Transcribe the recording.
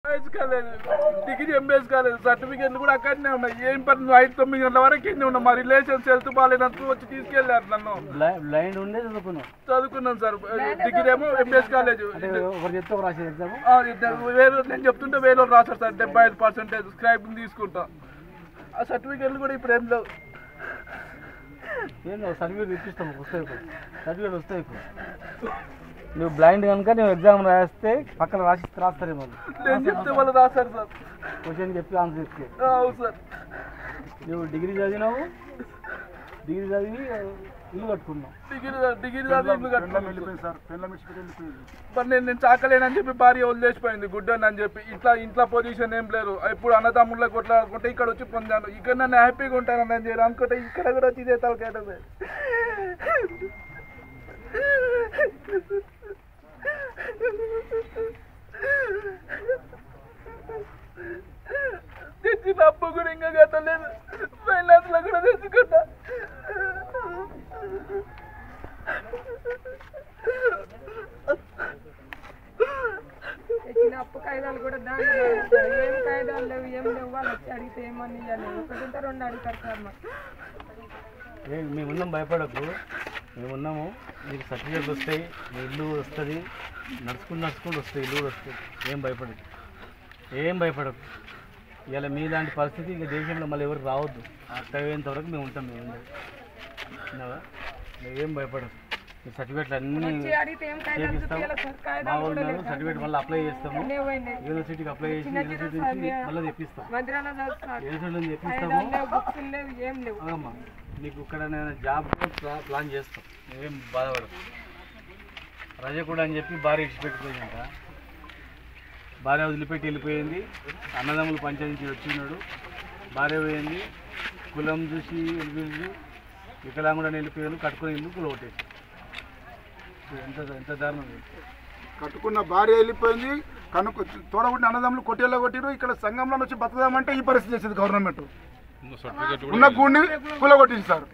కాలేదు, degree MBS కాలేదు, సర్టిఫికేట్లు కూడా అక్కడనే ఉన్నాయి. ఏం పని 5-9 గంటల వరకు ఇన్ని ఉన్నా. మా రిలేషన్స్ హెల్త్ బాగాలేనప్పుడు వచ్చి తీసుకెళ్ళారు నన్ను. బ్లైండ్ ఉండే చదువుకున్నాను సార్. డిగ్రీ ఏమో ఎంబీఎస్ కాలేజ్. వేరే నేను చెప్తుంటే వేరే రాశారు సార్. 75% స్క్రైబింగ్ తీసుకుంటా. ఆ సర్టిఫికేట్లు కూడా ఇప్పుడు ఏం లేవు. సర్టిఫికేట్ ఇప్పిస్తాము, వస్తాయి సర్టిఫికేట్ వస్తాయి. ఇప్పుడు నువ్వు బ్లైండ్ కనుక నువ్వు ఎగ్జామ్ రాస్తే పక్కన రాస్తారేమో. నేను చెప్తే వాళ్ళు రాశారు సార్. క్వశ్చన్ చెప్పి ఆన్సర్ చెప్తే. అవును సార్. నువ్వు డిగ్రీ చదివినావు, డిగ్రీ చదివి ఇల్లు కట్టుకున్నావు. డిగ్రీ చదివి ఇల్లు కట్టుకున్నాను సార్. మరి నేను చాకలేనని చెప్పి భార్య వదిలేసిపోయింది గుడ్డని అని చెప్పి. ఇంట్లో పొజిషన్ ఏం లేరు. ఎప్పుడు అన్నదమ్ముళ్ళ కొట్లాడుకుంటే ఇక్కడ వచ్చి పొందాను. ఇక్కడ నన్ను హ్యాపీగా ఉంటాను నేను చేయను అనుకుంటే ఇక్కడ కూడా వచ్చి ఇదే తలకేటది. తెచ్చిన అప్పు కూడా ఇంకా కట్టలేదు. ఫైనాన్స్ లో కూడా తెచ్చుకుంటా. తెచ్చిన అప్పు కాయిదాలు కూడా దాని ఏం కాయిదాలు లేవు, ఏం లేవు. వాళ్ళు వచ్చి అడిగితే ఏమని ఇవ్వాలి. 1-2 అడుగుతారు సార్. మేమున్నాం, భయపడకు. మేమున్నాము. నీకు సర్టిఫికేట్లు వస్తాయి, మీ ఇల్లు వస్తుంది, నడుచుకుంటూ వస్తాయి, ఇల్లు కూడా వస్తుంది. ఏం భయపడకు. ఇలా మీలాంటి పరిస్థితి ఇక దేశంలో మళ్ళీ ఎవరికి రావద్దు. అయ్యేంత వరకు మేము ఉంటాం. విన్నావా? నువ్వేం భయపడకు. మీ సర్టిఫికేట్లు అన్నీ చేపిస్తాము. మా వాళ్ళు సర్టిఫికేట్ మళ్ళీ అప్లై చేస్తాము. యూనివర్సిటీకి అప్లై చేసి యూనివర్సిటీ నుంచి మళ్ళీ తెప్పిస్తాం. యూనివర్సిటీ నుంచి తెప్పిస్తాము. అమ్మా నీకు ఇక్కడ నేను జాబ్ ప్లాన్ చేస్తాం. నువ్వేం బాధపడదు. రజ కూడా అని చెప్పి భార్య ఇచ్చిపెట్టిపోయిందంట. భార్య వదిలిపెట్టి వెళ్ళిపోయింది. అన్నదమ్ములు పంచాయతీ నుంచి వచ్చినాడు. భార్య పోయింది. కులం చూసి వెళ్ళి వికలాంగుడు వెళ్ళిపోయాను. కట్టుకుని ఇల్లు కుల కొట్టేసి. ఎంత దారుణం. కట్టుకున్న భార్య వెళ్ళిపోయింది. తోడబుట్టిన అన్నదమ్ములు కొట్టేలా కొట్టిరు. ఇక్కడ సంఘంలో వచ్చి బతుకుదామంటే ఈ పరిస్థితి చేసింది గవర్నమెంట్. ఉన్న గూడిని కుల కొట్టింది సార్.